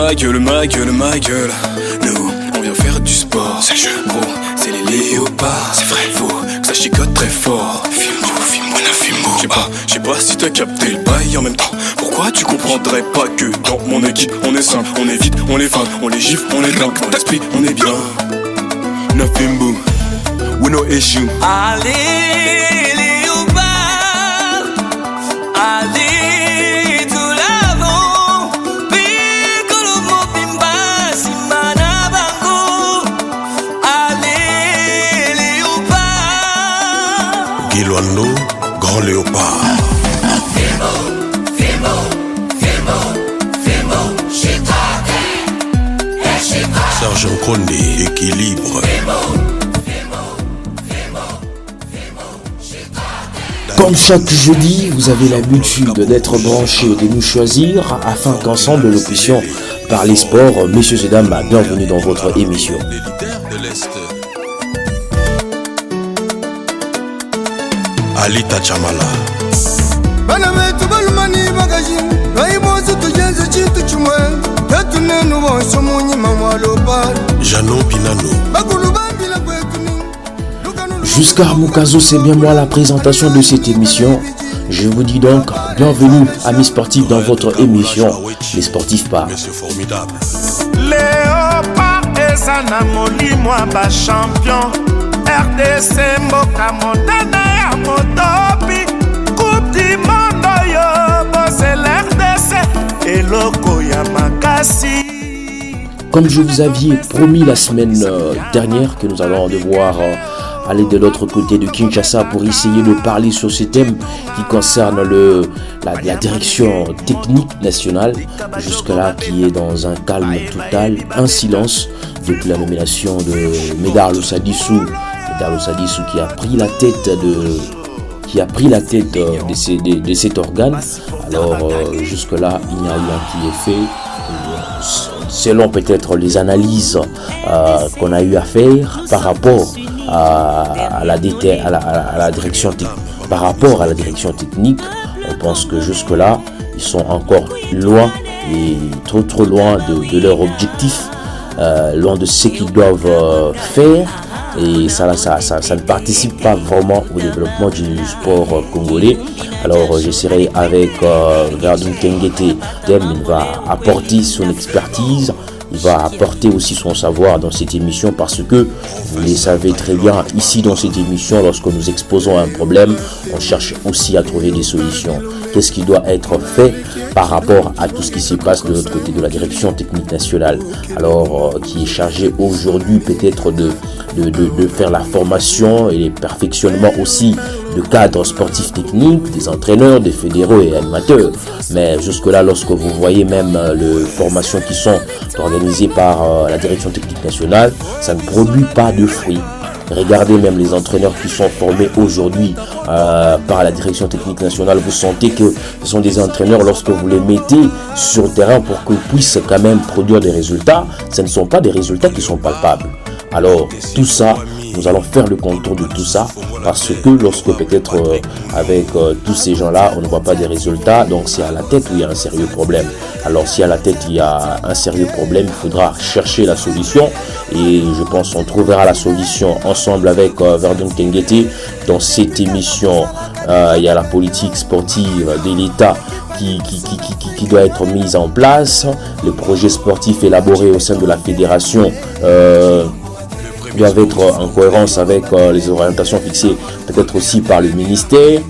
ma gueule, ma gueule, ma gueule. Nous, on vient faire du sport. C'est le jeu, gros, c'est les léopards. C'est vrai, faut que ça chicote très fort. Filmo, je sais pas si t'as capté le bail en même temps. Pourquoi tu comprendrais pas que dans mon équipe on est simple, on est vite, on les feinte, on les gifle, on les grimpe. Dans l'esprit, on est bien. Nothing boo, we no issue. Allez, léopard, allez tout l'avant. Piccolo mobimba, simana bango. Allez, léopard. Guiloando, grand léopard. Sergent Condé, équilibre. Comme chaque jeudi, vous avez l'habitude d'être branchés et de nous choisir afin qu'ensemble nous puissions parler sport. Messieurs et dames, bienvenue dans votre émission. Alita Chamala. Jano Pinano. Jusqu'à Mukazo, c'est bien moi la présentation de cette émission. Je vous dis donc bienvenue amis sportifs dans votre émission Les Sportifs Pas. Monsieur formidable. Léopard et Zanamoli, moi bas champion. RDC Mboka Montana ya Motopi. Coupe du monde yo, c'est l'RDC. Et Loko Yamakasi. Comme je vous avais promis la semaine dernière que nous allons devoir aller de l'autre côté de Kinshasa pour essayer de parler sur ce thème qui concerne la direction technique nationale, jusque-là qui est dans un calme total, un silence depuis la nomination de Medar Sadissou qui a pris la tête de cet organe. Alors jusque-là, il n'y a rien qui est fait. Selon peut-être les analyses qu'on a eu à faire par rapport à la direction technique, on pense que jusque-là, ils sont encore loin et trop loin de leur objectif, loin de ce qu'ils doivent faire. Et ça ne participe pas vraiment au développement du sport congolais. Alors je serai avec Verdun Kengete. Il va apporter son expertise, il va apporter aussi son savoir dans cette émission, parce que vous le savez très bien, ici dans cette émission, lorsque nous exposons un problème, on cherche aussi à trouver des solutions. Qu'est-ce qui doit être fait par rapport à tout ce qui se passe de l'autre côté de la direction technique nationale, alors qui est chargée aujourd'hui peut-être de faire la formation et les perfectionnements aussi de cadres sportifs techniques, des entraîneurs, des fédéraux et animateurs. Mais jusque-là, lorsque vous voyez même les formations qui sont organisées par la direction technique nationale, ça ne produit pas de fruits. Regardez même les entraîneurs qui sont formés aujourd'hui par la direction technique nationale. Vous sentez que ce sont des entraîneurs, lorsque vous les mettez sur le terrain pour qu'ils puissent quand même produire des résultats, ce ne sont pas des résultats qui sont palpables. Alors tout ça, nous allons faire le contour de tout ça, parce que lorsque peut-être avec tous ces gens-là, on ne voit pas des résultats, donc c'est à la tête où il y a un sérieux problème. Alors si à la tête il y a un sérieux problème, il faudra chercher la solution, et je pense qu'on trouvera la solution ensemble avec Verdun Kengete. Dans cette émission, il y a la politique sportive de l'État qui doit être mise en place, les projets sportifs élaborés au sein de la fédération doivent être en cohérence avec les orientations fixées peut-être aussi par le ministère.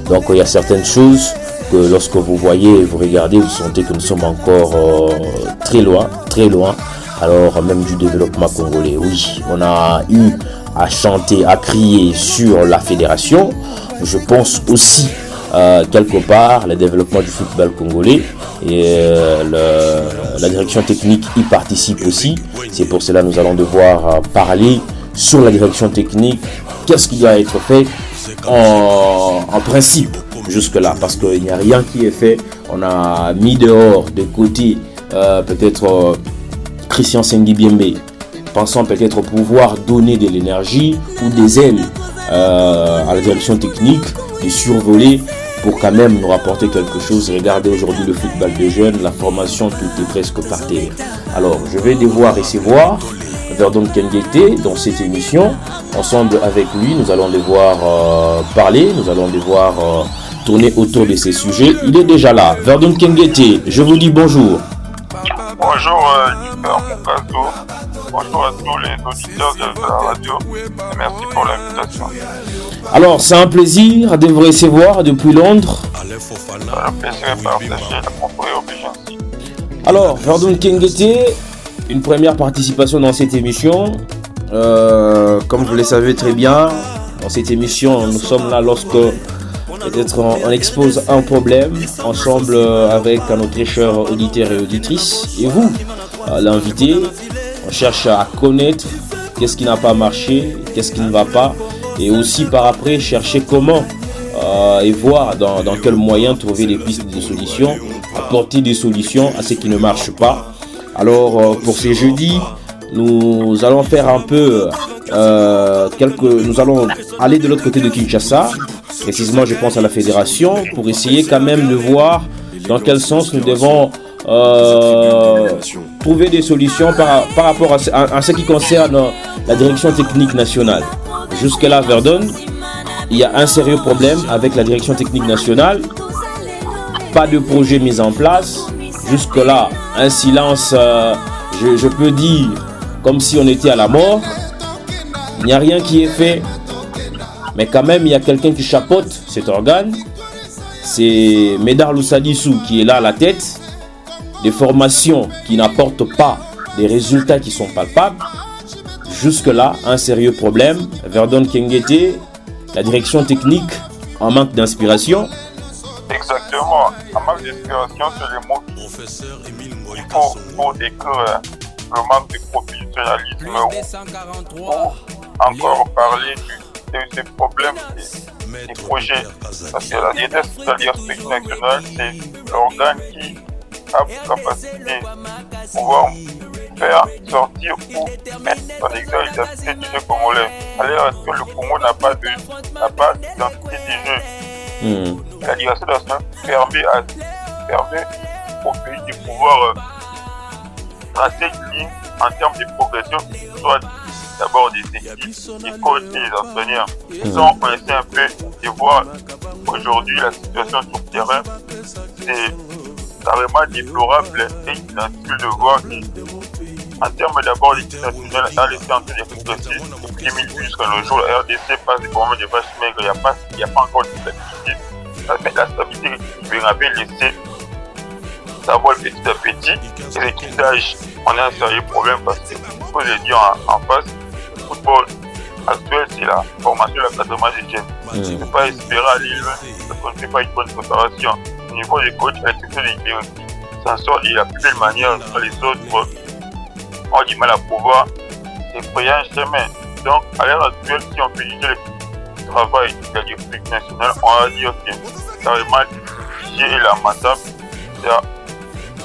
Donc il y a certaines choses que lorsque vous voyez, vous regardez, vous sentez que nous sommes encore très loin, alors même du développement congolais. Oui, on a eu à chanter, à crier sur la fédération. Je pense aussi quelque part le développement du football congolais, et la direction technique y participe aussi. C'est pour cela que nous allons devoir parler sur la direction technique. Qu'est-ce qui doit être fait en principe jusque là, parce qu'il n'y a rien qui est fait. On a mis dehors de côté peut-être Christian Sengi Biembe, pensant peut-être pouvoir donner de l'énergie ou des ailes à la direction technique de survoler pour quand même nous rapporter quelque chose. Regardez aujourd'hui le football des jeunes, la formation, tout est presque par terre. Alors, je vais devoir recevoir Verdun Kengete dans cette émission. Ensemble avec lui, nous allons devoir parler, nous allons devoir tourner autour de ces sujets. Il est déjà là. Verdun Kengete, je vous dis bonjour. Bonjour, Super Mukazo. Bonjour à tous les auditeurs de la radio. Et merci pour l'invitation. Alors, c'est un plaisir de vous recevoir depuis Londres. Un plaisir est partagé, la propre obligation. Alors, Verdun Kengete, une première participation dans cette émission. Comme vous le savez très bien, dans cette émission, nous sommes là lorsque peut-être on expose un problème ensemble avec notre chers auditeurs et auditrices. Et vous, l'invité, on cherche à connaître qu'est-ce qui n'a pas marché, qu'est-ce qui ne va pas. Et aussi par après, chercher comment et voir dans quels moyens trouver des pistes de solutions, apporter des solutions à ce qui ne marche pas. Alors, pour ces jeudis, nous allons faire un peu nous allons aller de l'autre côté de Kinshasa. Précisément, je pense à la fédération, pour essayer quand même de voir dans quel sens nous devons trouver des solutions par rapport à ce qui concerne la direction technique nationale. Jusque-là, Verdun, il y a un sérieux problème avec la direction technique nationale. Pas de projet mis en place. Jusque-là, un silence, je peux dire, comme si on était à la mort. Il n'y a rien qui est fait. Mais quand même, il y a quelqu'un qui chapeaute cet organe. C'est Médard Loussadissou qui est là à la tête. Des formations qui n'apportent pas des résultats qui sont palpables. Jusque-là, un sérieux problème. Verdun Kengete, la direction technique en manque d'inspiration. Exactement. En manque d'inspiration, c'est le mot qu'il faut pour décrire le manque de professionnalisme ou encore parler de ces problèmes des projets. Parce que la DTS, c'est-à-dire Spectre National, c'est l'organe qui a pour capacité de pouvoir faire sortir ou mettre en exergue l'identité du jeu congolais. À l'heure actuelle, le Congo n'a pas d'identité du jeu. La direction nationale permet au pays de pouvoir tracer une ligne en termes de progression, soit d'abord des équipes, des coachs et des entraîneurs. Donc, on essaie un peu de voir aujourd'hui la situation sur le terrain. C'est carrément déplorable et inutile de voir qu'en termes d'abord d'équipe nationale, dans les centres de progresser depuis 2008 jusqu'à nos jours, la RDC passe des moments de vaches maigres, il n'y a pas encore de stabilité. La stabilité qui avait laissé savoir petit à petit. Les équipes d'âge, on a un sérieux problème parce que, il faut le dire en face, le football actuel, c'est la formation et l'encadrement des jeunes. On ne peut pas espérer aller loin parce qu'on ne fait pas une bonne préparation. Au niveau des coachs, la section des directives s'en sort de la plus belle manière. Les autres ont du mal à pouvoir se frayer un chemin. Donc, à l'heure actuelle, si on peut juger le travail de la direction nationale, on va dire que carrément difficile et lamentable.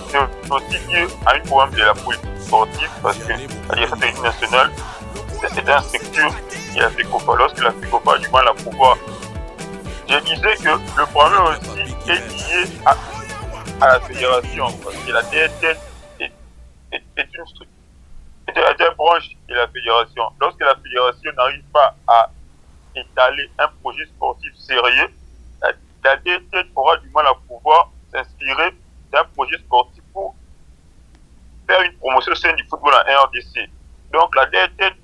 C'est aussi dû à un problème de la politique sportive parce que la direction nationale, c'est une structure qui a fait COPA. Lorsque la FICOPA a du mal à pouvoir. Je disais que le problème aussi est lié à la fédération parce que la DSN est une structure. C'est la branche de la fédération. Lorsque la fédération n'arrive pas à étaler un projet sportif sérieux, la DSN aura du mal à pouvoir s'inspirer d'un projet sportif pour faire une promotion au sein du football en RDC. Donc la DSN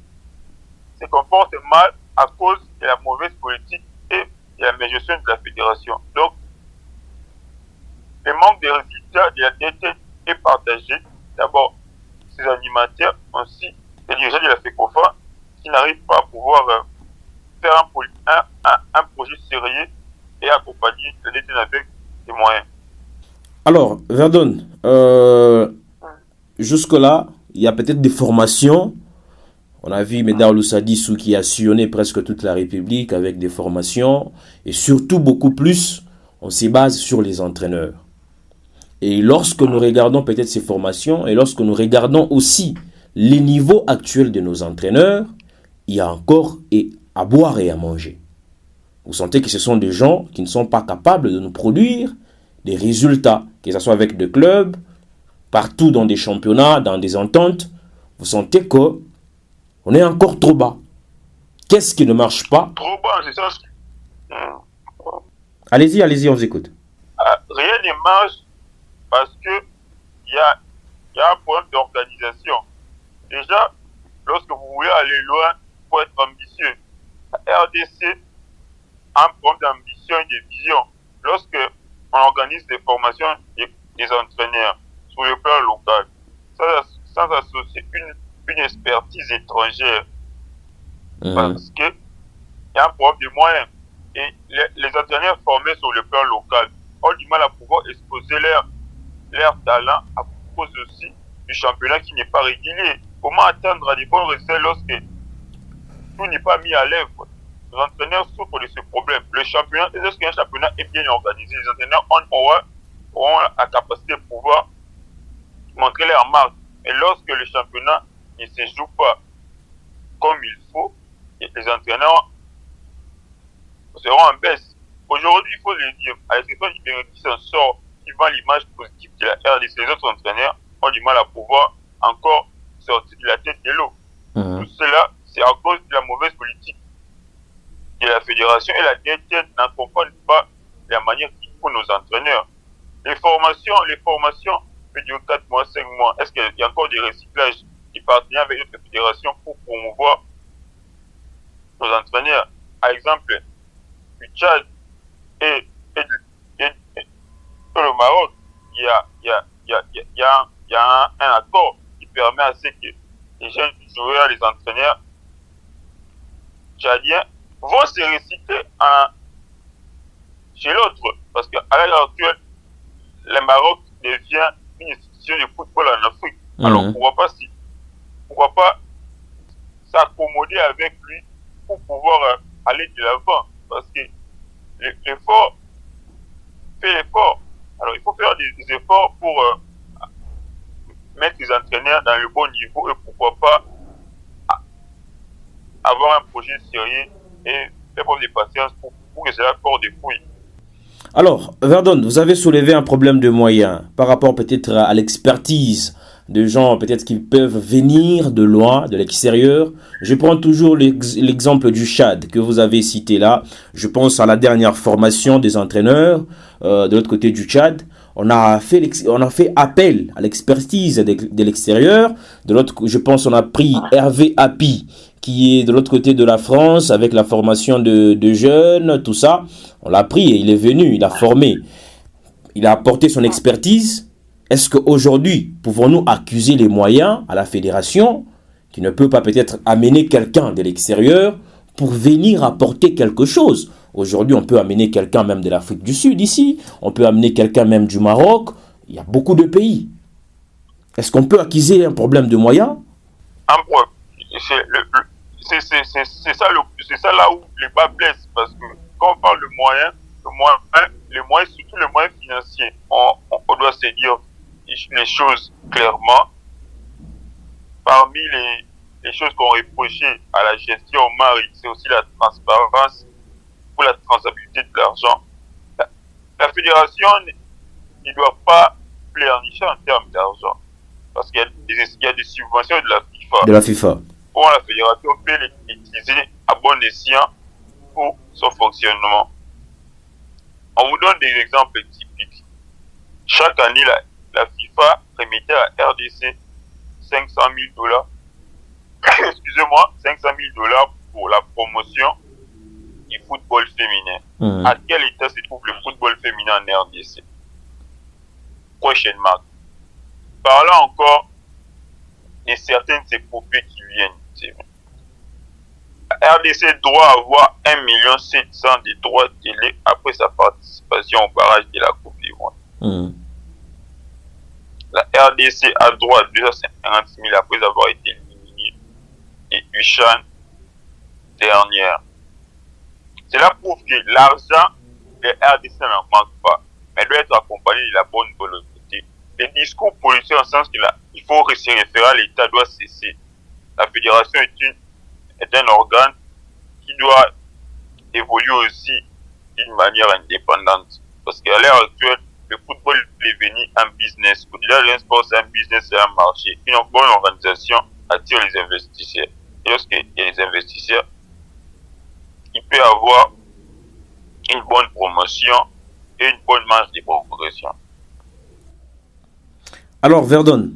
se comporte mal à cause de la mauvaise politique et de la mégestion de la fédération. Donc le manque de résultats de la DSN est partagé. D'abord, ces animateurs, ainsi les dirigeants de la FECOFA qui n'arrivent pas à pouvoir faire un projet sérieux et accompagner la DSN avec des moyens. Alors, Verdun, jusque-là, il y a peut-être des formations. On a vu Médard Loussadissou qui a sillonné presque toute la République avec des formations. Et surtout, beaucoup plus, on se base sur les entraîneurs. Et lorsque nous regardons peut-être ces formations, et lorsque nous regardons aussi les niveaux actuels de nos entraîneurs, il y a encore à boire et à manger. Vous sentez que ce sont des gens qui ne sont pas capables de nous produire des résultats, que ce soit avec des clubs, partout dans des championnats, dans des ententes. Vous sentez qu'on est encore trop bas. Qu'est-ce qui ne marche pas? Trop bas, c'est ça. Allez-y, on vous écoute. Rien ne marche parce que il y a un problème d'organisation. Déjà, lorsque vous voulez aller loin, il faut être ambitieux. La RDC a un problème d'ambition et de vision. Lorsque on organise des formations des entraîneurs sur le plan local, sans associer une expertise étrangère, parce que il y a un problème de moyens. Et les entraîneurs formés sur le plan local ont du mal à pouvoir exposer leur talent à cause aussi du championnat qui n'est pas régulier. Comment attendre à des bons résultats lorsque tout n'est pas mis à l'œuvre? Les entraîneurs souffrent de ce problème. Le championnat, lorsqu'un championnat est bien organisé, les entraîneurs auront la capacité de pouvoir montrer leur marque. Et lorsque le championnat ne se joue pas comme il faut, les entraîneurs seront en baisse. Aujourd'hui, il faut le dire, à l'exception du Bénin qui s'en sort, qui vend l'image positive de la RDC, les autres entraîneurs ont du mal à pouvoir encore sortir de la tête de l'eau. Tout cela, c'est à cause de la mauvaise politique de la fédération et la DTN n'accompagne pas la manière qu'il faut nos entraîneurs. Les formations peuvent durer 4 mois, 5 mois. Est-ce qu'il y a encore des recyclages, des partenariats avec d'autres fédérations pour promouvoir nos entraîneurs? Par exemple, du Tchad et le Maroc, il y a un accord qui permet à ce que les jeunes joueurs, les entraîneurs tchadiens vont se recycler chez l'autre. Parce qu'à l'heure actuelle, le Maroc devient une institution de football en Afrique. Alors pourquoi pas s'accommoder avec lui pour pouvoir aller de l'avant? Parce que l'effort fait l'effort. Alors il faut faire des efforts pour mettre les entraîneurs dans le bon niveau et pourquoi pas avoir un projet sérieux et faire preuve de patience pour que cela porte des fruits. Alors, Verdon, vous avez soulevé un problème de moyens par rapport peut-être à l'expertise de gens peut-être qui peuvent venir de loin, de l'extérieur. Je prends toujours l'exemple du Tchad que vous avez cité là. Je pense à la dernière formation des entraîneurs de l'autre côté du Tchad. On a fait appel à l'expertise de l'extérieur. De l'autre, je pense on a pris Hervé Happy qui est de l'autre côté de la France avec la formation de jeunes, tout ça. On l'a pris et il est venu, il a formé. Il a apporté son expertise. Est-ce qu'aujourd'hui, pouvons-nous accuser les moyens à la fédération qui ne peut pas peut-être amener quelqu'un de l'extérieur pour venir apporter quelque chose? Aujourd'hui, on peut amener quelqu'un même de l'Afrique du Sud ici, on peut amener quelqu'un même du Maroc, il y a beaucoup de pays. Est-ce qu'on peut accuser un problème de moyens? C'est ça là où les bas blessent, parce que quand on parle de moyens, surtout les moyens financiers, on doit se dire les choses clairement. Parmi les choses qu'on reprochait à la gestion au Mali, c'est aussi la transparence pour la traçabilité de l'argent. La fédération ne doit pas pleurnicher en termes d'argent, parce qu'il y a des subventions de la FIFA. Pour la fédération peut les utiliser à bon escient pour son fonctionnement. On vous donne des exemples typiques. Chaque année, la FIFA remettait à la RDC 500 000 $. Excusez-moi, 500 000 $ pour la promotion du football féminin. À quel état se trouve le football féminin en RDC? Prochaine marque. Parlons encore de certaines épopées qui viennent. La RDC doit avoir 1 700 000 de droits télé après sa participation au barrage de la Coupe du Monde. La RDC a droit à 250 000 après avoir été éliminée du CHAN dernière. Cela prouve que l'argent de la RDC n'en manque pas, mais doit être accompagné de la bonne volonté. Les discours politiques en sens qu'il faut se référer à l'État doit cesser. La fédération est un organe qui doit évolue aussi d'une manière indépendante. Parce qu'à l'heure actuelle, le football est devenu un business. Au-delà d'un sport, c'est un business, c'est un marché. Une bonne organisation attire les investisseurs. Et lorsqu'il y a des investisseurs, il peut avoir une bonne promotion et une bonne marge de progression. Alors, Verdon,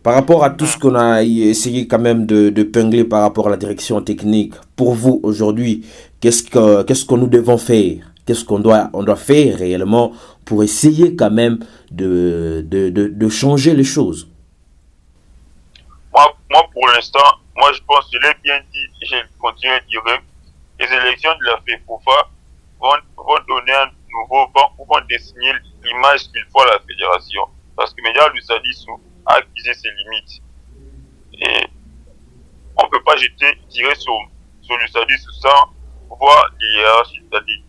par rapport à tout ce qu'on a essayé quand même de pingler par rapport à la direction technique, pour vous aujourd'hui, qu'est-ce que nous devons faire? Qu'est-ce qu'on doit faire réellement pour essayer quand même de changer les choses? Moi, pour l'instant, je pense que je l'ai bien dit et je continue à dire, les élections de la FEFOFA vont donner un nouveau vont dessiner l'image qu'il faut à la fédération. Parce que Media Lussadissou a accusé ses limites. Et on ne peut pas tirer sur Lussadissou sans voir les hiérarchies. C'est-à-dire,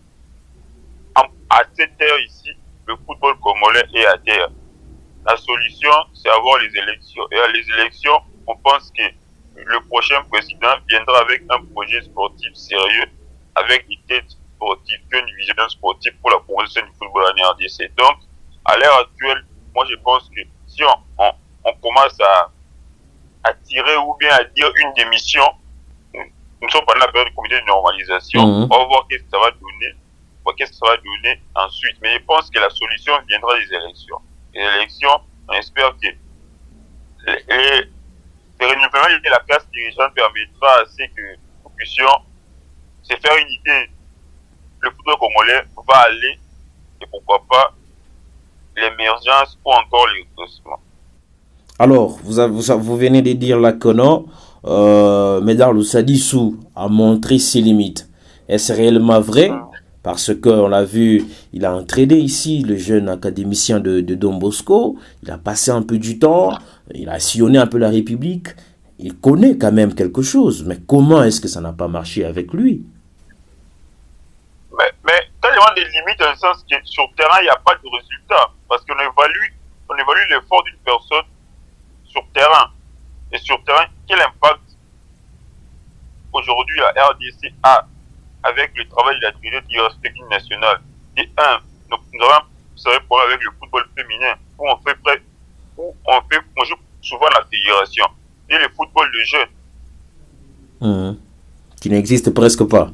à cette terre ici, le football congolais est à terre. La solution, c'est avoir les élections. Et à les élections, on pense que le prochain président viendra avec un projet sportif sérieux, avec des têtes sportives, une vision sportive pour la promotion du football en RDC. Donc, à l'heure actuelle, moi je pense que si on commence à tirer ou bien à dire une démission, nous sommes pendant la période du comité de normalisation, on va voir qu'est-ce que ça va donner, ensuite. Mais je pense que la solution viendra des élections. Les élections, on espère que le renouvellement de la classe dirigeante permettra à ce que nous puissions se faire une idée. Le football congolais va aller, et pourquoi pas, l'émergence ou encore le recrutement. Alors, vous venez de dire là que non, Media Lussadissou a montré ses limites. Est-ce réellement vrai? Parce qu'on l'a vu, il a entraîné ici le jeune académicien de Don Bosco, il a passé un peu du temps, il a sillonné un peu la République, il connaît quand même quelque chose. Mais comment est-ce que ça n'a pas marché avec lui? Mais quand il y a des limites, dans le sens que sur le terrain, il n'y a pas de résultat. Parce qu'on évalue l'effort d'une personne sur terrain. Et sur terrain, quel impact aujourd'hui la RDC a avec le travail de la direction technique nationale? Et nous avons un sérieux problème avec le football féminin, où on joue souvent la fédération. Et le football de jeunes. Qui n'existe presque pas.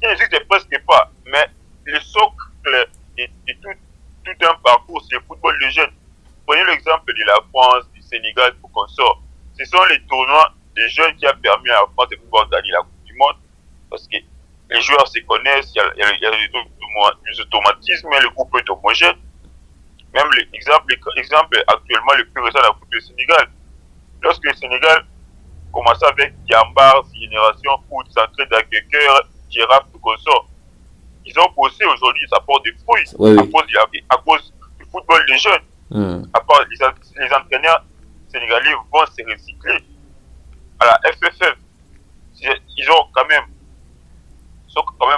Il n'existe presque pas, mais le socle et tout un parcours, c'est le football de jeunes. Prenez l'exemple de la France, du Sénégal, pour qu'on sort. Ce sont les tournois des jeunes qui a permis à la France de pouvoir gagner la Coupe du Monde, parce que les joueurs se connaissent, il y a des automatismes, mais le groupe est homogène. Même l'exemple actuellement le plus récent de la Coupe du Sénégal. Lorsque le Sénégal commençait avec Diambar, Génération Foot, Centré d'Aguequeur, Gérard, tout consort. Ils ont bossé aujourd'hui, ça porte des fruits à cause du football des jeunes. À part les entraîneurs sénégalais vont se recycler. À la FFF, ils sont quand même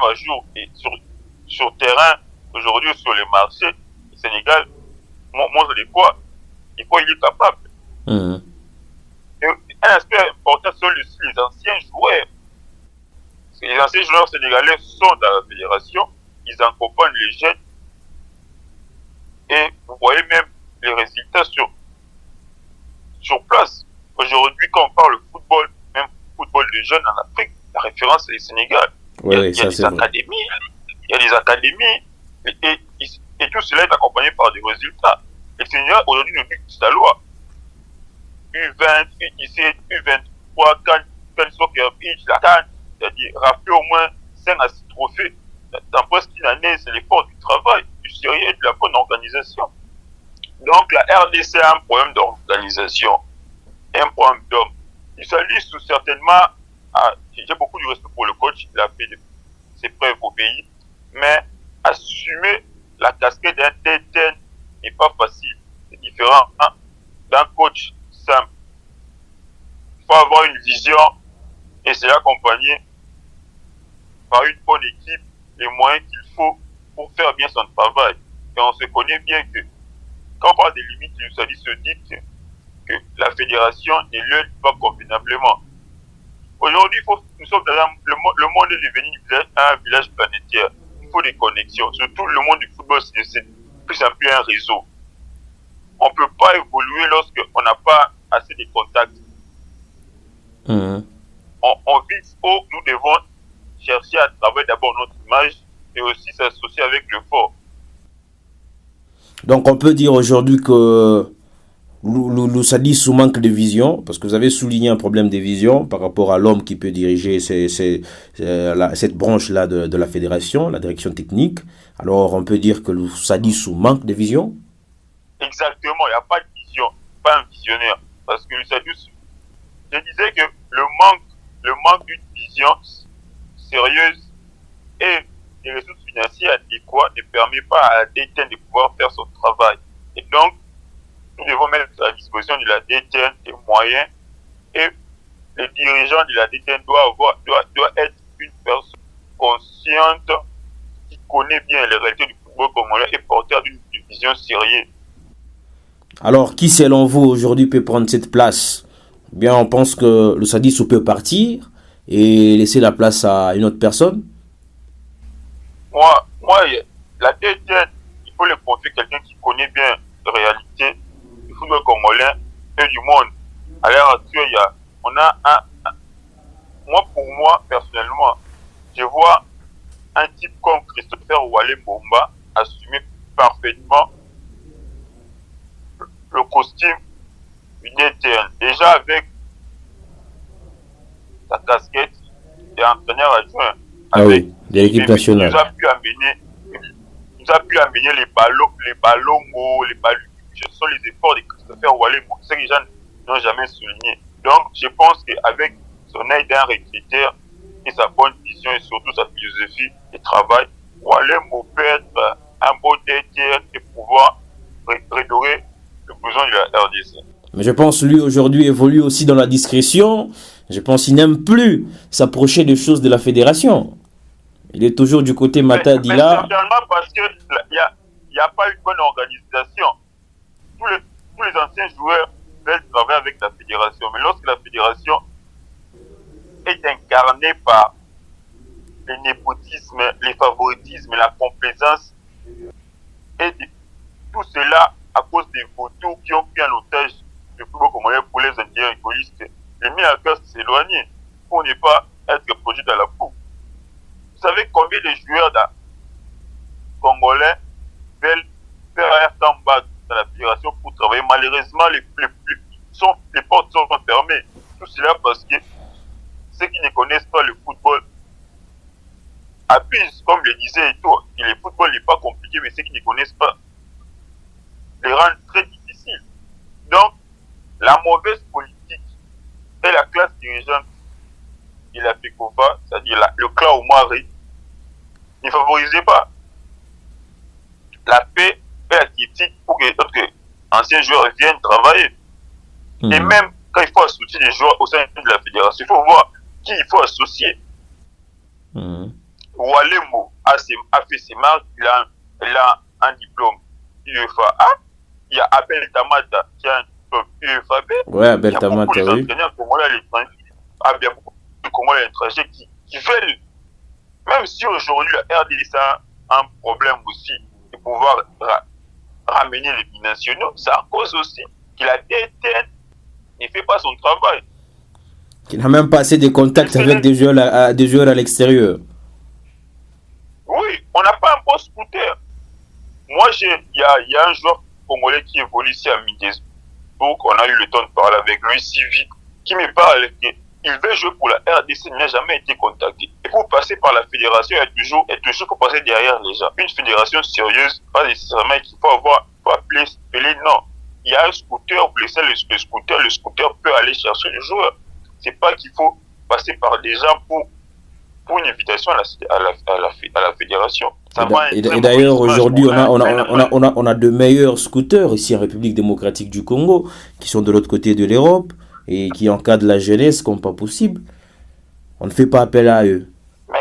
à jour. Et sur le terrain, aujourd'hui, sur le marché, le Sénégal montre de quoi il est capable. Et un aspect important sont les anciens joueurs. Les anciens joueurs sénégalais sont dans la fédération, ils accompagnent les jeunes. Et vous voyez même les résultats sur place. Aujourd'hui, quand on parle de football, même football de jeunes en Afrique, la référence c'est le Sénégal. Il y a des académies, et tout cela est accompagné par des résultats. Le Sénégal aujourd'hui nous dit sa loi. U20, U17, U23, Can Soccer Beach, la CAN, c'est-à-dire rappeler au moins 5 à 6 trophées. Dans presque une année, c'est l'effort du travail, du sérieux et de la bonne organisation. Donc la RDC a un problème d'organisation, un problème d'homme. Il s'allie certainement j'ai beaucoup de respect pour le coach, il a fait ses preuves au pays, mais assumer la casquette d'un DTN n'est pas facile. C'est différent d'un coach simple. Il faut avoir une vision et c'est accompagné par une bonne équipe, les moyens qu'il faut pour faire bien son travail. Et on se connaît bien que quand on parle des limites, il se dit que la fédération ne l'aide pas convenablement. Aujourd'hui, nous sommes dans le monde est devenu un village planétaire. Il faut des connexions. Surtout le monde du football, c'est plus en plus un réseau. On ne peut pas évoluer lorsqu'on n'a pas assez de contacts. On vise haut, nous devons chercher à travailler d'abord notre image et aussi s'associer avec le fort. Donc on peut dire aujourd'hui que Lousadis manque de vision, parce que vous avez souligné un problème de vision par rapport à l'homme qui peut diriger cette branche-là de la fédération, la direction technique. Alors on peut dire que Lousadis manque de vision. Exactement, il n'y a pas de vision, pas un visionnaire. Parce que Lousadis, je disais que le manque d'une vision sérieuse et des ressources financières adéquates ne permet pas à DTN de pouvoir faire son travail. Et donc, nous devons mettre à la disposition de la DTN des moyens et les dirigeants de la DTN doivent être une personne consciente qui connaît bien les réalités du football congolais et porteur d'une vision sérieuse. Alors, qui selon vous aujourd'hui peut prendre cette place? Bien, on pense que le Sadis peut partir et laisser la place à une autre personne. Moi, la DTN, il faut le confier quelqu'un qui connaît bien la réalité du football congolais et du monde. À l'heure actuelle, pour moi, personnellement, je vois un type comme Christopher Wale Mbomba assumer parfaitement le costume du DTN. Déjà avec sa casquette d'entraîneur adjoint. Oui, de l'équipe nationale. Nous a pu amener les ballons, ce sont les efforts de Christopher Wale, ce que les gens n'ont jamais souligné. Donc, je pense qu'avec son aide d'un recruteur et sa bonne vision et surtout sa philosophie de travail, Wale peut être un beau DTN et pouvoir redorer le besoin de la RDC. Mais je pense lui aujourd'hui évolue aussi dans la discrétion. Je pense qu'il n'aime plus s'approcher des choses de la fédération. Il est toujours du côté Matadi là. Mais certainement parce qu'il n'y a pas une bonne organisation. Tous les anciens joueurs veulent travailler avec la fédération. Mais lorsque la fédération est incarnée par le népotisme, les favoritismes, la complaisance, et tout cela à cause des photos qui ont pris en otage le football congolais pour les intérêts égoïstes, les mis à cœur s'éloigner pour ne pas être produit dans la boue. Vous savez combien de joueurs congolais veulent faire un comeback dans la fédération pour travailler? Malheureusement, les portes sont fermées. Tout cela parce que ceux qui ne connaissent pas le football abusent, comme le disait Eto. Le football n'est pas compliqué, mais ceux qui ne connaissent pas les rendent très difficiles. Donc, la mauvaise politique et la classe dirigeante de la FECOFA, c'est-à-dire le clan Omari, ne favorisait pas la paix et la critique pour que d'autres anciens joueurs viennent travailler. Et même quand il faut associer les joueurs au sein de la fédération, il faut voir qui il faut associer. Walemo a fait ses marques, il a un diplôme UEFA A. Il y a Abel Tamata qui a un diplôme UEFA B. Ouais, Abel Tamata, oui. Il y a beaucoup d'entraîneurs congolais à l'étranger. Il y a beaucoup de Congolais à l'étranger qui veulent, même si aujourd'hui la RDC a un problème aussi de pouvoir ramener les binationaux, ça à cause aussi que la DTN ne fait pas son travail. Qu'il n'a même pas assez de contacts avec des joueurs à l'extérieur. Oui, on n'a pas un bon scooter. Moi, il y a un joueur congolais qui évolue ici à Midesbourg. On a eu le temps de parler avec lui, Civi, qui me parle qu'il veut jouer pour la RDC, il n'a jamais été contacté. Et pour passer par la fédération, il y a toujours faut passer derrière les gens. Une fédération sérieuse, pas nécessairement qu'il faut appeler, non. Il y a un scooter, vous laissez le scooter peut aller chercher le joueur. C'est pas qu'il faut passer par des gens pour une invitation à la fédération. Et d'ailleurs, aujourd'hui, on a de meilleurs scooters ici en République démocratique du Congo, qui sont de l'autre côté de l'Europe et qui encadrent la jeunesse comme pas possible. On ne fait pas appel à eux. Mais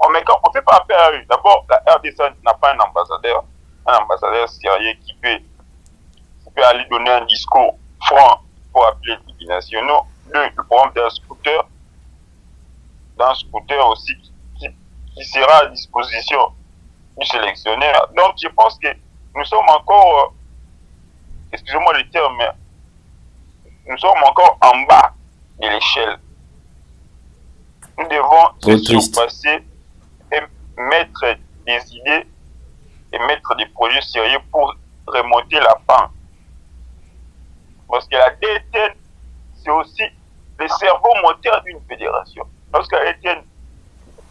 on ne fait pas appel à eux. D'abord, la RDC n'a pas un ambassadeur sérieux qui peut aller donner un discours franc pour appeler les nationaux. Le problème d'un scooter aussi qui sera à disposition du sélectionneur. Donc je pense que nous sommes encore, excusez-moi le terme, mais nous sommes encore en bas de l'échelle. Nous devons se surpasser et mettre des idées et mettre des projets sérieux pour remonter la pente. Parce que la DTN, c'est aussi le cerveau moteur d'une fédération. Lorsque la DTN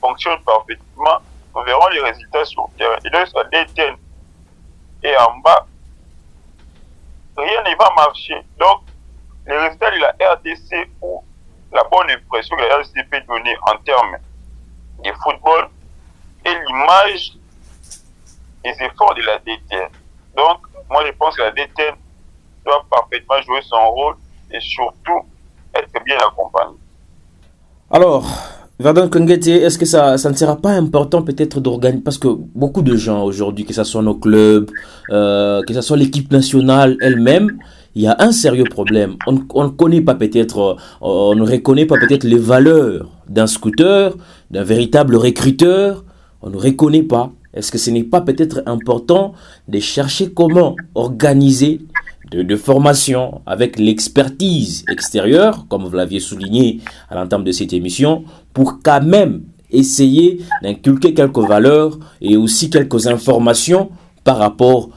fonctionne parfaitement, nous verrons les résultats sur le terrain. Et lorsque la DTN est en bas, rien ne va marcher. Donc, les résultats de la RDC ou la bonne impression que la RDC peut donner en termes de football et l'image des efforts de la DTN. Donc, moi je pense que la DTN doit parfaitement jouer son rôle et surtout être bien accompagnée. Alors, Verdun Kongete, est-ce que ça ne sera pas important peut-être d'organiser, parce que beaucoup de gens aujourd'hui, que ce soit nos clubs, que ce soit l'équipe nationale elle-même, il y a un sérieux problème. On ne connaît pas peut-être, on ne reconnaît pas peut-être les valeurs d'un scooter, d'un véritable recruteur. On ne reconnaît pas. Est-ce que ce n'est pas peut-être important de chercher comment organiser de formation avec l'expertise extérieure, comme vous l'aviez souligné à l'entame de cette émission, pour quand même essayer d'inculquer quelques valeurs et aussi quelques informations par rapport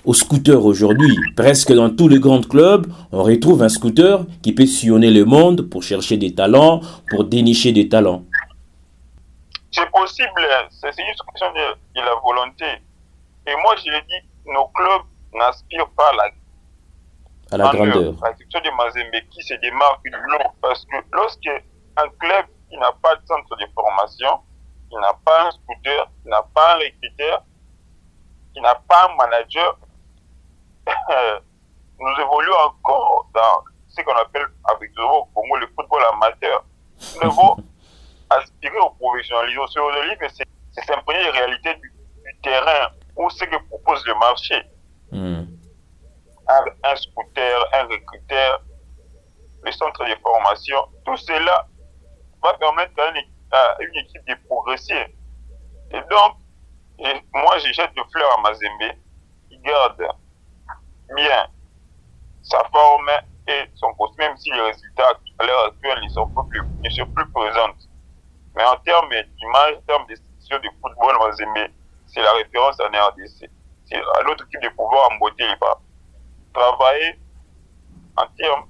au scooter aujourd'hui. Presque dans tous les grands clubs, on retrouve un scooter qui peut sillonner le monde pour chercher des talents, pour dénicher des talents. C'est possible, c'est juste une question de la volonté. Et moi, je l'ai dit, nos clubs n'aspirent pas à la grandeur. La section de Mazembe qui se démarque du lot. Parce que lorsque un club qui n'a pas de centre de formation, qui n'a pas un scooter, qui n'a pas un recruteur, qui n'a pas un manager, nous évoluons encore dans ce qu'on appelle avec le Congo le football amateur. Nous devons aspirer au professionnalisme aujourd'hui, mais c'est s'imprégner les réalités du terrain ou ce que propose le marché. Un scooter, un recruteur, le centre de formation, tout cela va permettre à une équipe de progresser. Et donc, moi je jette le fleur à Mazembe, qui garde bien sa forme et son poste, même si les résultats à l'heure actuelle ne sont plus présents. Mais en termes d'image, en termes d'institution de football, Mazembe, c'est la référence en RDC. C'est à l'autre équipe de pouvoir emboîter les pas. Travailler en termes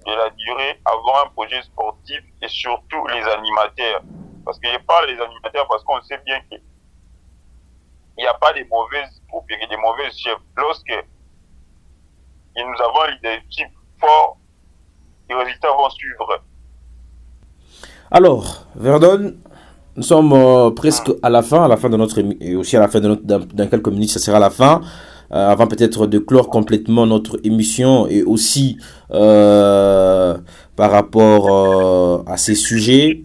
de la durée, avoir un projet sportif et surtout les animateurs. Parce que je parle des animateurs parce qu'on sait bien qu'il n'y a pas de mauvaises troupes et de mauvaises chefs. Lorsque nous avons un leadership fort, les résultats vont suivre. Alors, Verdun, nous sommes presque à la fin de notre et aussi à la fin de dans quelques minutes, ça sera la fin. Avant peut-être de clore complètement notre émission et aussi par rapport à ces sujets,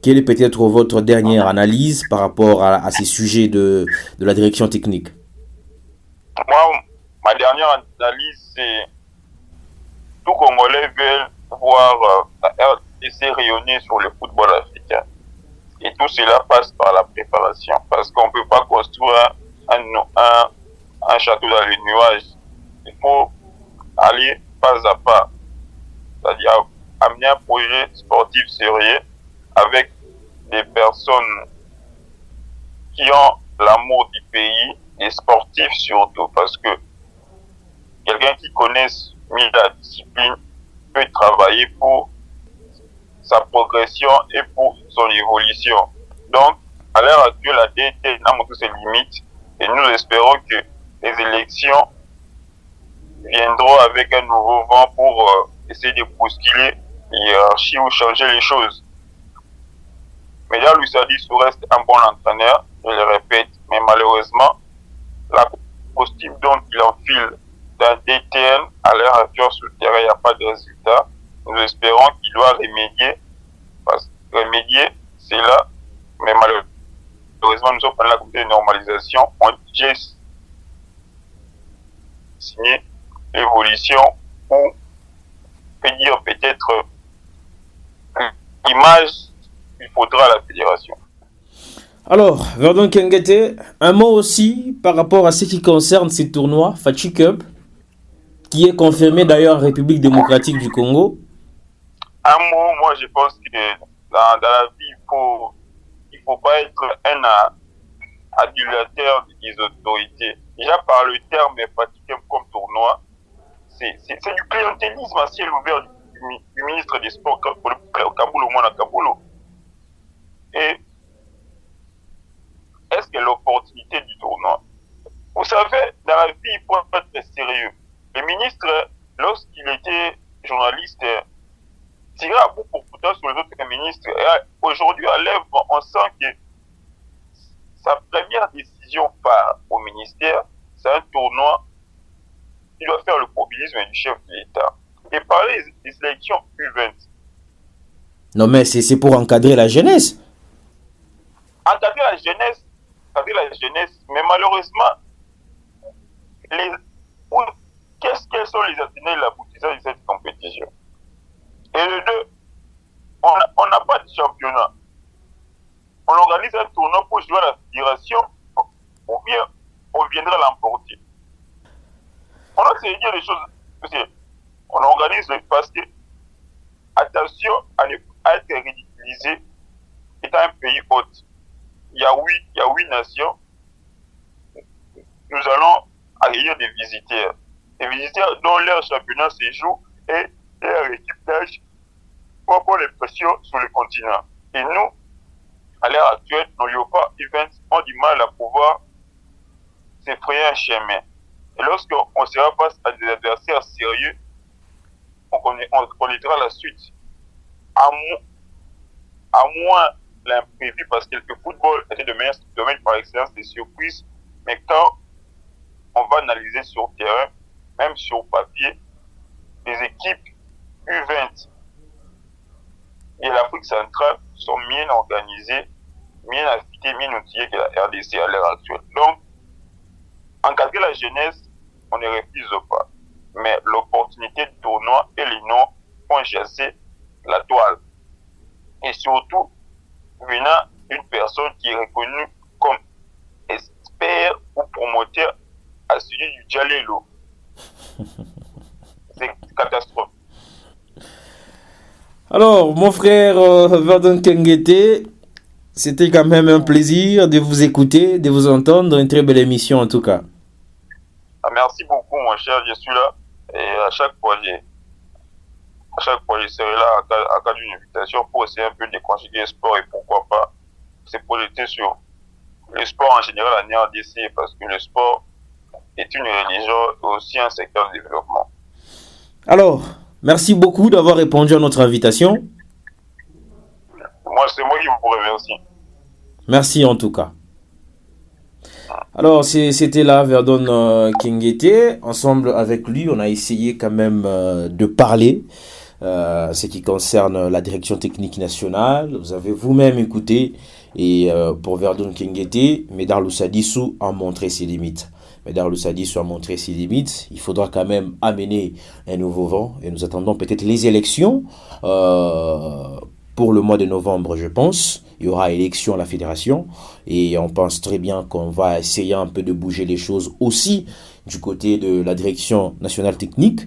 quelle est peut-être votre dernière analyse par rapport à ces sujets de la direction technique? Moi, ma dernière analyse, c'est tout Congolais veulent voir la RDC rayonner sur le football africain. Et tout cela passe par la préparation. Parce qu'on ne peut pas construire un château dans les nuages. Il faut aller pas à pas. C'est-à-dire amener un projet sportif sérieux avec des personnes qui ont l'amour du pays, des sportifs surtout. Parce que quelqu'un qui connaît mieux la discipline peut travailler pour sa progression et pour son évolution. Donc, à l'heure actuelle, la DT n'a montré ses limites et nous espérons que les élections viendront avec un nouveau vent pour essayer de bousculer l'hierarchie ou changer les choses. Mais là, Luis Adissou reste un bon entraîneur, je le répète, mais malheureusement, la costume dont il enfile d'un DTN à l'heure actuelle sur le terrain, il n'y a pas de résultat. Nous espérons qu'il doit remédier, parce que remédier, c'est là, mais malheureusement, nous sommes dans la communauté de normalisation, on j'ai signé l'évolution où peut dire peut-être l'image qu'il faudra à la fédération. Alors, Verdun Kengete, un mot aussi par rapport à ce qui concerne ces tournois, Fatih Cup, qui est confirmé d'ailleurs en République démocratique du Congo. Un mot, moi je pense que dans la vie, il faut pas être un adulateur des autorités. Déjà par le terme Fatih Cup comme tournoi, c'est du clientélisme à ciel ouvert du ministre des Sports Kaboulou, Mona Kaboulou. Et est-ce que l'opportunité du tournoi? Vous savez, dans la vie, il faut être sérieux. Le ministre, lorsqu'il était journaliste, tirait à bout pour pourtant sur les autres ministres. Et aujourd'hui, à l'œuvre, on sent que sa première décision phare au ministère, c'est un tournoi qui doit faire le populisme du chef de l'État. Et parler des sélections U20. Non, mais c'est pour encadrer la jeunesse. Encadrer la jeunesse, mais malheureusement, quels sont les atteinants et l'aboutissement de cette compétition? Et le deux, on n'a pas de championnat. On organise un tournoi pour jouer à la fédération, ou bien on viendra l'emporter. On a essayé de dire des choses. On organise parce que, attention à être ridiculisé, étant un pays hôte. Il y a 8 nations. Nous allons accueillir des visiteurs. Des visiteurs dont leur championnat se joue et leur équipe d'âge pour avoir les pressions sur le continent. Et nous, à l'heure actuelle, nos Léopards Events ont du mal à pouvoir se frayer un chemin. Et lorsqu'on sera face à des adversaires sérieux, on connaîtra la suite. À moins l'imprévu, parce que le football était le domaine par excellence des surprises, mais quand on va analyser sur terrain, même sur papier, les équipes U20 et l'Afrique centrale sont bien organisées, bien affûtées, bien outillées que la RDC à l'heure actuelle. Donc, encadrer la jeunesse, on ne refuse pas. Mais l'opportunité de tournoi et les noms font chasser la toile. Et surtout, venant d'une personne qui est reconnue comme expert ou promoteur à celui du Djalelo. C'est catastrophe. Alors, mon frère Verdun Kengete, c'était quand même un plaisir de vous écouter, de vous entendre. Une très belle émission en tout cas. Merci beaucoup, mon cher. Je suis là. Et à chaque fois, je serai là à cas d'une invitation pour essayer un peu de conjuguer le sport et pourquoi pas se projeter sur le sport en général en RDC, parce que le sport est une religion et aussi un secteur de développement. Alors, merci beaucoup d'avoir répondu à notre invitation. C'est moi qui vous remercie. Merci en tout cas. Alors, c'était là Verdun Kengete. Ensemble avec lui, on a essayé quand même de parler ce qui concerne la direction technique nationale. Vous avez vous-même écouté. Et pour Verdun Kengete, Médard Lousadissou a montré ses limites. Médard Lousadissou a montré ses limites. Il faudra quand même amener un nouveau vent. Et nous attendons peut-être les élections pour le mois de novembre, je pense. Il y aura élection à la fédération. Et on pense très bien qu'on va essayer un peu de bouger les choses aussi du côté de la direction nationale technique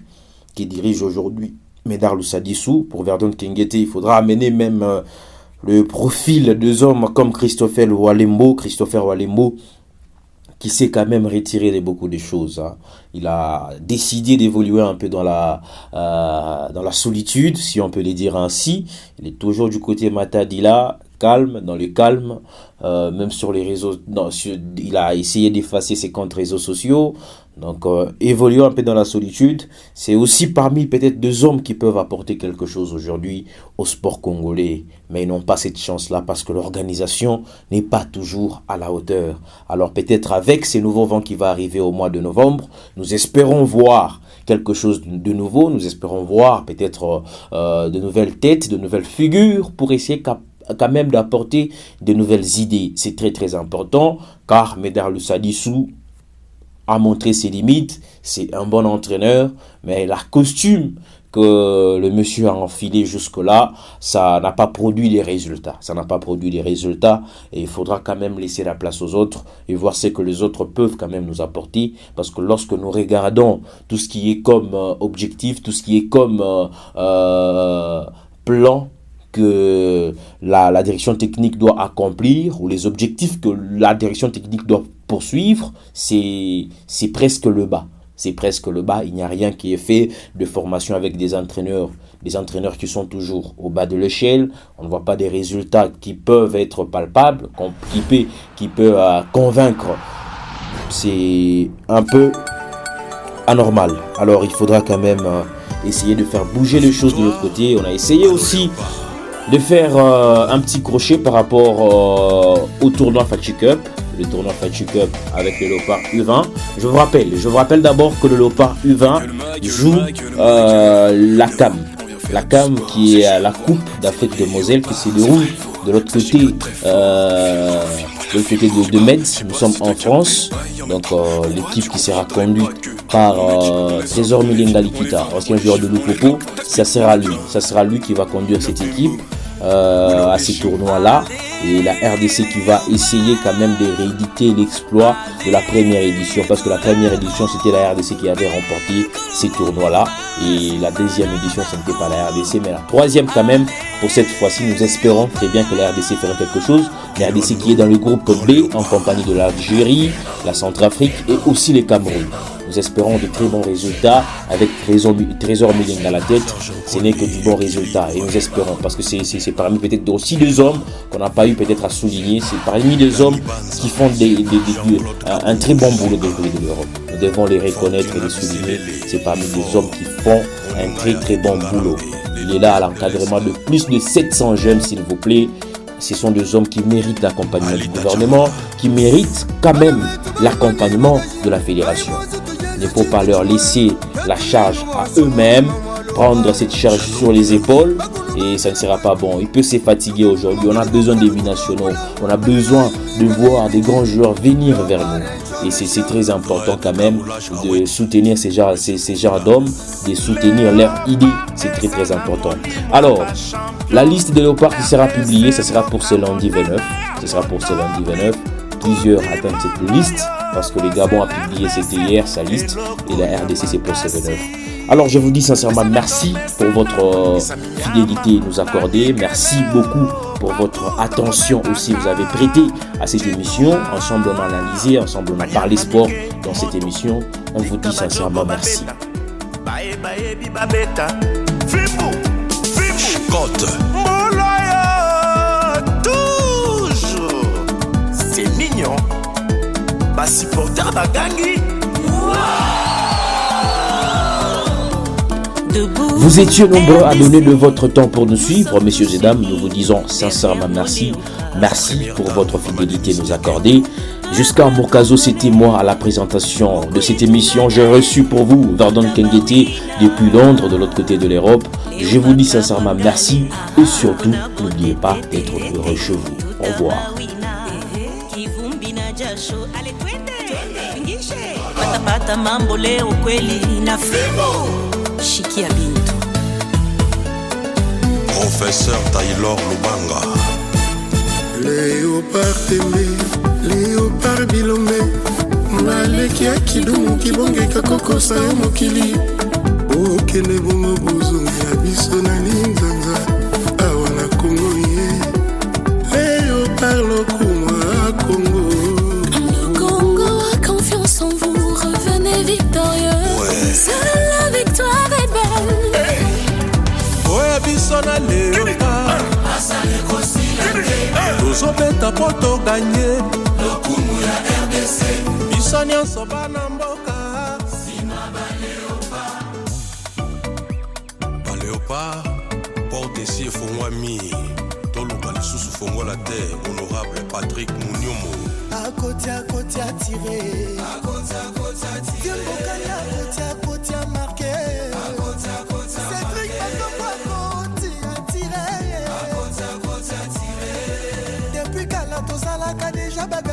qui dirige aujourd'hui Médard Lousadissou. Pour Verdun Kengete, il faudra amener même le profil de hommes comme Christopher Walembo, qui s'est quand même retiré de beaucoup de choses. Hein. Il a décidé d'évoluer un peu dans la solitude, si on peut le dire ainsi. Il est toujours du côté Matadila, calme, dans le calme, même sur les réseaux. Il a essayé d'effacer ses comptes réseaux sociaux. Donc, évoluer un peu dans la solitude, c'est aussi parmi peut-être deux hommes qui peuvent apporter quelque chose aujourd'hui au sport congolais. Mais ils n'ont pas cette chance-là parce que l'organisation n'est pas toujours à la hauteur. Alors peut-être avec ces nouveaux vents qui vont arriver au mois de novembre, nous espérons voir quelque chose de nouveau. Nous espérons voir peut-être de nouvelles têtes, de nouvelles figures pour essayer quand même d'apporter de nouvelles idées. C'est très très important car Médard Lousadissou a montré ses limites, c'est un bon entraîneur, mais la costume que le monsieur a enfilé jusque-là, ça n'a pas produit les résultats. Ça n'a pas produit les résultats et il faudra quand même laisser la place aux autres et voir ce que les autres peuvent quand même nous apporter. Parce que lorsque nous regardons tout ce qui est comme objectif, tout ce qui est comme plan que la direction technique doit accomplir ou les objectifs que la direction technique doit poursuivre, c'est presque le bas. C'est presque le bas. Il n'y a rien qui est fait de formation avec des entraîneurs qui sont toujours au bas de l'échelle. On ne voit pas des résultats qui peuvent être palpables, qui peut convaincre. C'est un peu anormal. Alors il faudra quand même essayer de faire bouger les choses de l'autre côté. On a essayé aussi de faire un petit crochet par rapport au tournoi Fatchi Cup. Le tournoi Fatchi Cup avec le Léopard U20. Je vous rappelle d'abord que le Léopard U20 joue la CAM. La CAM qui est la Coupe d'Afrique de Moselle qui se déroule de l'autre côté de Metz. Nous sommes en France. Donc l'équipe qui sera conduite par Trésor Milinga Likita, ancien joueur de Lupopo, ça sera lui qui va conduire cette équipe à ces tournois-là. Et la RDC qui va essayer quand même de rééditer l'exploit de la première édition. Parce que la première édition, c'était la RDC qui avait remporté ces tournois-là. Et la deuxième édition, ce n'était pas la RDC, mais la troisième quand même. Pour cette fois-ci, nous espérons très bien que la RDC fera quelque chose. La RDC qui est dans le groupe B, en compagnie de l'Algérie, la Centrafrique et aussi les Cameroun. Nous espérons de très bons résultats avec Trésor Milinga à la tête. Ce n'est que du bon résultat et nous espérons parce que c'est parmi peut-être aussi deux hommes qu'on n'a pas eu peut-être à souligner. C'est parmi des hommes qui font un très bon boulot de l'Europe. Nous devons les reconnaître et les souligner. C'est parmi des hommes qui font un très très bon boulot. Il est là à l'encadrement de plus de 700 jeunes, s'il vous plaît. Ce sont des hommes qui méritent l'accompagnement du gouvernement, qui méritent quand même l'accompagnement de la fédération. Il ne faut pas leur laisser la charge à eux-mêmes, prendre cette charge sur les épaules et ça ne sera pas bon. Il peut se fatiguer aujourd'hui. On a besoin des binationaux. On a besoin de voir des grands joueurs venir vers nous. Et c'est très important quand même de soutenir ces genres d'hommes, de soutenir leurs idées. C'est très très important. Alors, la liste des Léopards qui sera publiée, ce sera pour ce lundi 29. Plusieurs attendent cette liste parce que le Gabon a publié, c'était hier, sa liste, et la RDC c'est pour ce 29. Alors je vous dis sincèrement merci pour votre fidélité nous accorder. Merci beaucoup pour votre attention aussi vous avez prêté à cette émission. Ensemble on a analysé, ensemble on a parlé sport dans cette émission. On vous dit sincèrement merci. C'est mignon. Supporter Bagangi. Vous étiez nombreux à donner de votre temps pour nous suivre, messieurs et dames. Nous vous disons sincèrement merci. Merci pour votre fidélité nous accorder. Jusqu'à Mokazo, c'était moi à la présentation de cette émission. J'ai reçu pour vous Verdon Kengete depuis Londres, de l'autre côté de l'Europe. Je vous dis sincèrement merci et surtout, n'oubliez pas d'être heureux chez vous. Au revoir. Pata mambo leo kweli na fimo Shikia Bintu. Professeur Taylor Lubanga. Léopard Tembe, Léopard Bilombe, Maleki Akidumu Kibongeka Kokosa yo mokili. Okende bongo bozonga ya biso na linzanza awa na Kongo ye. Léopard lokumwa Kongo. Seule la victoire est belle. Oya biso na Léopard tozobeta po toganye lokumu ya RDC biso nyonso bana mboka Baléopard porte-esi efongwami toluka lisusu fongola te honorable Patrick Munyomo Akoti attiré marqué Cédric Depuis Kala Tozalaka déjà bagarre